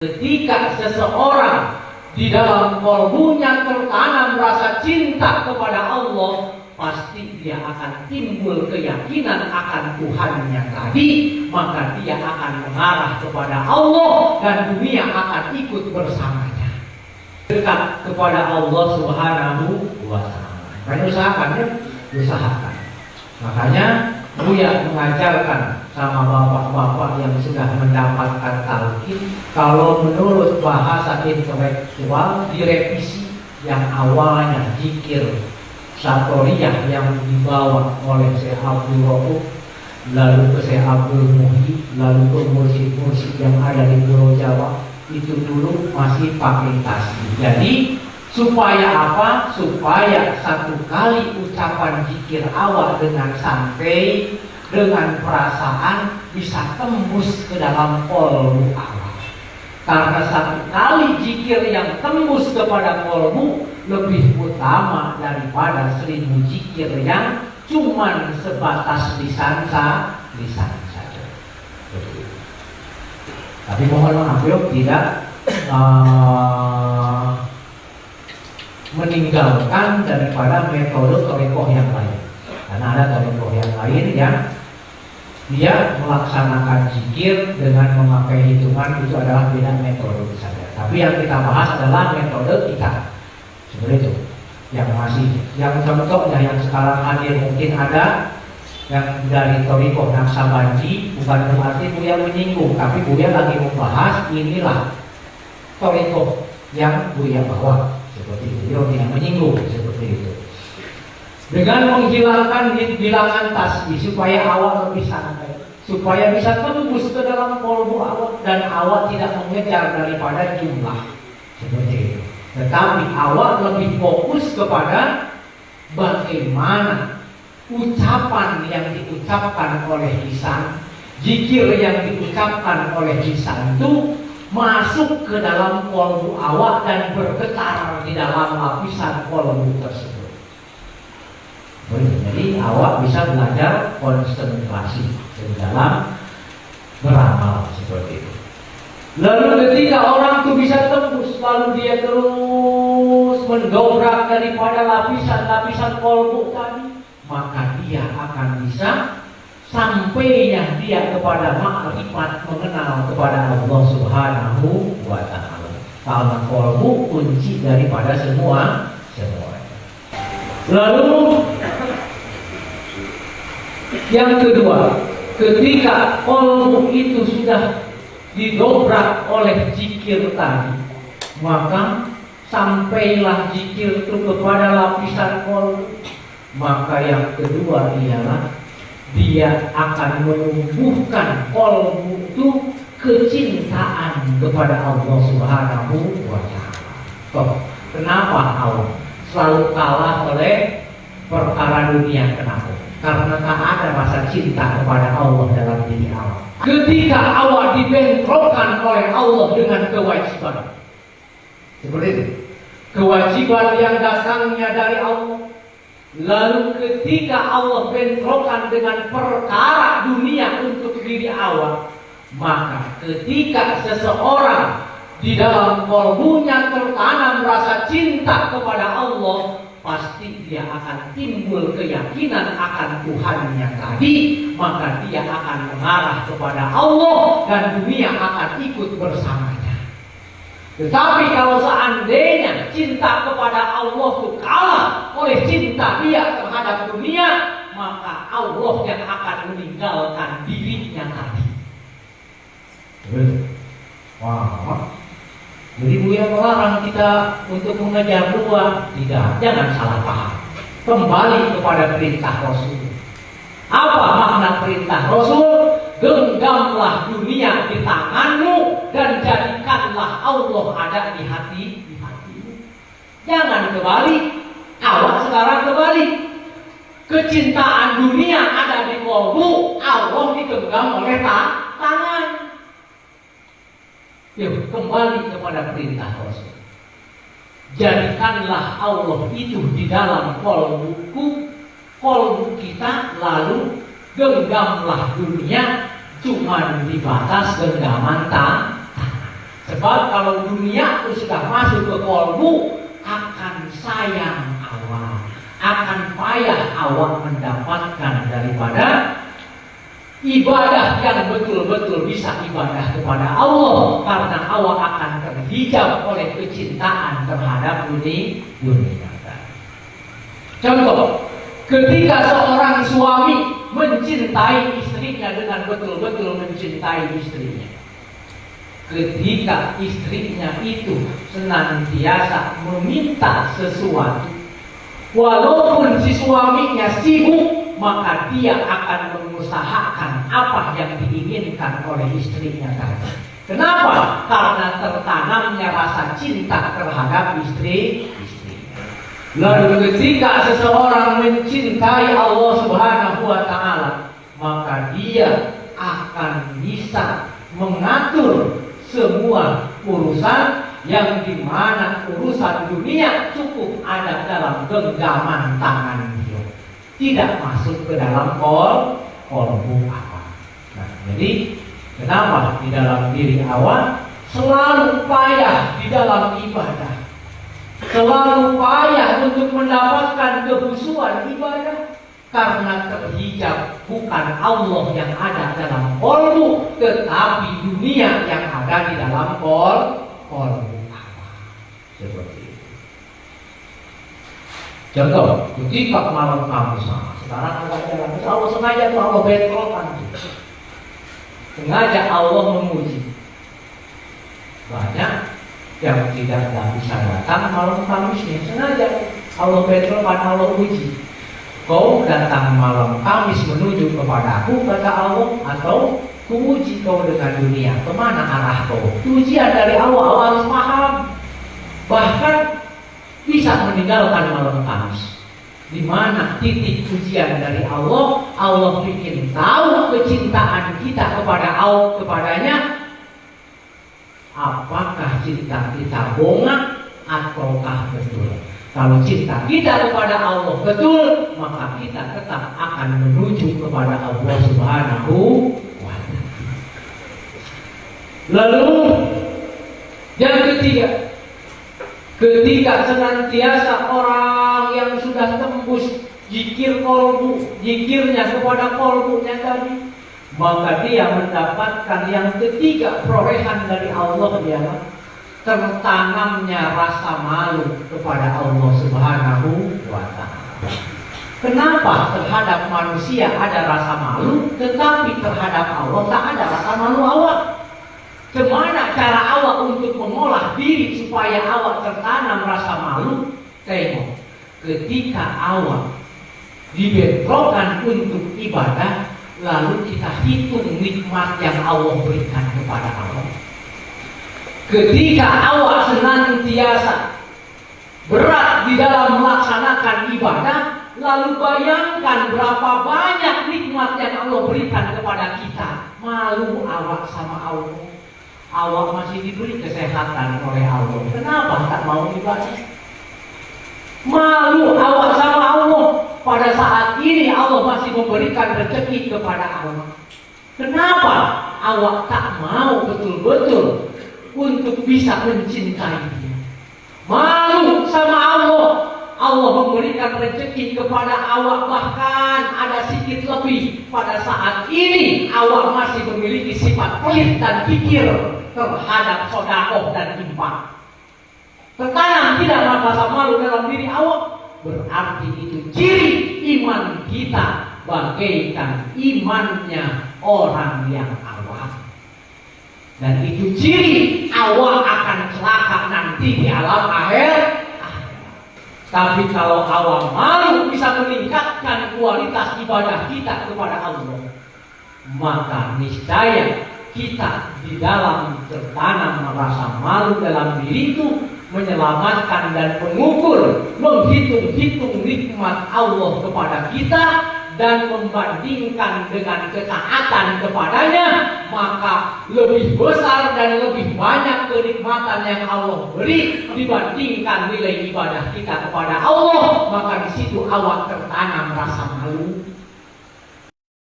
Ketika seseorang di dalam kalbunya tertanam rasa cinta kepada Allah, pasti dia akan timbul keyakinan akan Tuhannya tadi, maka dia akan mengarah kepada Allah dan dunia akan ikut bersamanya, dekat kepada Allah Subhanahu wa Ta'ala. Makanya usahakan. Makanya Buya mengajarkan sama bapak-bapak yang sudah mendapatkan talqin, kalau menurut bahasa intelektual direvisi yang awalnya zikir Satoriyah yang dibawa oleh Syekh Abdul Rauf, lalu ke Syekh Abdul Muhyi, lalu ke mursyid-mursyid yang ada di Pulau Jawa, itu dulu masih pakai tasbih. Jadi supaya apa? Supaya satu kali ucapan zikir awal dengan santai, dengan perasaan bisa tembus ke dalam kolbu awal. Karena satu kali zikir yang tembus kepada kolbu lebih utama daripada 1000 zikir yang cuman sebatas lisan saja. Tapi mohon maaf tidak meninggalkan daripada metode thariqah yang lain. Karena ada thariqah yang lain yang dia melaksanakan zikir dengan memakai hitungan, itu adalah beda metode saja. Tapi yang kita bahas adalah metode kita. Seperti itu. Yang contohnya yang sekarang hadir mungkin ada yang dari thariqah Naqsabandi, bukan berarti Buya menyinggung, tapi Buya lagi membahas inilah thariqah yang Buya bawa. Seperti itu, dia tidak menyinggung seperti itu. Dengan menghilangkan bilangan tasbih supaya awak lebih santai, supaya bisa tembus ke dalam kolbu awak dan awak tidak mengejar daripada jumlah seperti itu. Tetapi awak lebih fokus kepada bagaimana ucapan yang diucapkan oleh lisan, zikir yang diucapkan oleh lisan itu masuk ke dalam kolbu awak dan bergetar di dalam lapisan kolbu tersebut. Jadi awak bisa belajar konsentrasi di dalam beramal seperti itu. Lalu ketika orang itu bisa tembus, lalu dia terus mendobrak daripada lapisan-lapisan kolbu tadi, maka dia akan bisa sampainya dia kepada makrifat, mengenal kepada Allah Subhanahu wa Ta'ala. Karena kolbu kunci daripada semua. Lalu yang kedua, ketika kolbu itu sudah didobrak oleh zikir tadi, maka sampailah zikir itu kepada lapisan kolbu. Maka yang kedua ialah dia akan menumbuhkan kolbu itu kecintaan kepada Allah Subhanahu wa Ta'ala. Kenapa Allah selalu kalah oleh perkara dunia? Kenapa? Karena tak ada rasa cinta kepada Allah dalam diri awak. Ketika awak dibentrokkan oleh Allah dengan kewajiban seperti itu, kewajiban yang datangnya dari Allah, lalu ketika Allah bentrokan dengan perkara dunia untuk diri awak, maka ketika seseorang di dalam kalbunya tertanam rasa cinta kepada Allah, pasti dia akan timbul keyakinan akan Tuhannya tadi, maka dia akan mengarah kepada Allah dan dunia akan ikut bersamanya. Tetapi kalau seandainya cinta kepada Allah itu kalah oleh cinta dia terhadap dunia, maka Allah yang akan meninggalkan dirinya tadi. Wah. Jadi Buya melarang kita untuk mengejar dua. Tidak, jangan salah paham. Kembali kepada perintah Rasul. Apa makna perintah Rasul? Genggamlah dunia di tanganmu dan jadikanlah Allah ada di hatimu. Jangan kebalik. Awak sekarang kebalik. Kecintaan dunia ada di kolbu, Allah digenggam oleh tangan. Yuk, kembali kepada perintah Rasul. Jadikanlah Allah itu di dalam kolbu kita, lalu genggamlah dunia cuma di batas genggaman tangan. Sebab kalau dunia itu sudah masuk ke kolbu, akan sayang awak, akan payah awak mendapatkan daripada ibadah yang betul-betul bisa ibadah kepada Allah, karena awak akan terhijab oleh kecintaan terhadap dunia. Contoh, ketika seorang suami mencintai istrinya dengan betul-betul mencintai istrinya, ketika istrinya itu senantiasa meminta sesuatu, walaupun si suaminya sibuk, maka dia akan mengusahakan apa yang diinginkan oleh istrinya tadi. Kenapa? Karena tertanamnya rasa cinta terhadap istrinya. Lalu ketika seseorang mencintai Allah Subhanahu wa Ta'ala, maka dia akan bisa mengatur semua urusan yang dimana urusan dunia cukup ada dalam genggaman tangan dia, tidak masuk ke dalam kolbu awak. Nah, jadi kenapa di dalam diri awak selalu payah di dalam ibadah, selalu payah untuk mendapatkan kehusuan ibadah? Karena terhijab bukan Allah yang ada dalam kolbu, tetapi dunia yang ada di dalam kolbu. Seperti itu. Contoh, ketika malam Kamis, sekarang ada jalan, Allah sengaja tuh Allah bentrokan, sengaja Allah memuji. Banyak yang tidak bisa datang malam Kamisnya, sengaja Allah bentrokan, Allah uji. Kau datang malam Kamis menuju kepadaku, kata Allah, atau kuuji kau dengan dunia, kemana arah kau? Ujian dari Allah, Allah harus paham. Bahkan bisa meninggalkan malam Kamis. Di mana titik ujian dari Allah? Allah ingin tahu kecintaan kita kepada Allah, kepadanya. Apakah cinta kita bohong ataukah betul? Kalau cinta kita kepada Allah betul, maka kita tetap akan menuju kepada Allah Subhanahu wa Ta'ala. Lalu yang ketiga, ketika senantiasa orang yang sudah tembus zikir kolbu, zikirnya kepada kolbunya tadi, maka dia mendapatkan yang ketiga perolehan dari Allah, ialah tertanamnya rasa malu kepada Allah Subhanahu wa Ta'ala. Kenapa terhadap manusia ada rasa malu, tetapi terhadap Allah tak ada rasa malu awak? Gimana cara awak untuk mengolah diri supaya awak tertanam rasa malu? Tengok, ketika awak dibentrokan untuk ibadah, lalu kita hitung nikmat yang Allah berikan kepada Allah. Ketika awak senantiasa berat di dalam melaksanakan ibadah, lalu bayangkan berapa banyak nikmat yang Allah berikan kepada kita. Malu awak sama Allah. Awak masih diberi kesehatan oleh Allah, kenapa tak mau ibadah? Malu awak sama Allah. Pada saat ini Allah masih memberikan rezeki kepada awak. Kenapa awak tak mau betul-betul untuk bisa mencintai dia? Malu sama Allah. Allah memberikan rezeki kepada awak, bahkan ada sedikit lebih. Pada saat ini awak masih memiliki sifat pelit dan pikir terhadap sedekah dan infak. Tertanam tidak rasa malu dalam diri awak, berarti itu ciri iman kita bagaikan imannya orang yang awam. Dan itu ciri awak akan celaka nanti di alam akhir. Tapi kalau awak malu bisa meningkatkan kualitas ibadah kita kepada Allah, maka niscaya kita di dalam tertanam rasa malu dalam diri itu, menyelamatkan dan mengukur, menghitung-hitung nikmat Allah kepada kita dan membandingkan dengan ketaatan kepadanya, maka lebih besar dan lebih banyak kenikmatan yang Allah beri dibandingkan nilai ibadah kita kepada Allah. Maka di situ awak tertanam rasa malu.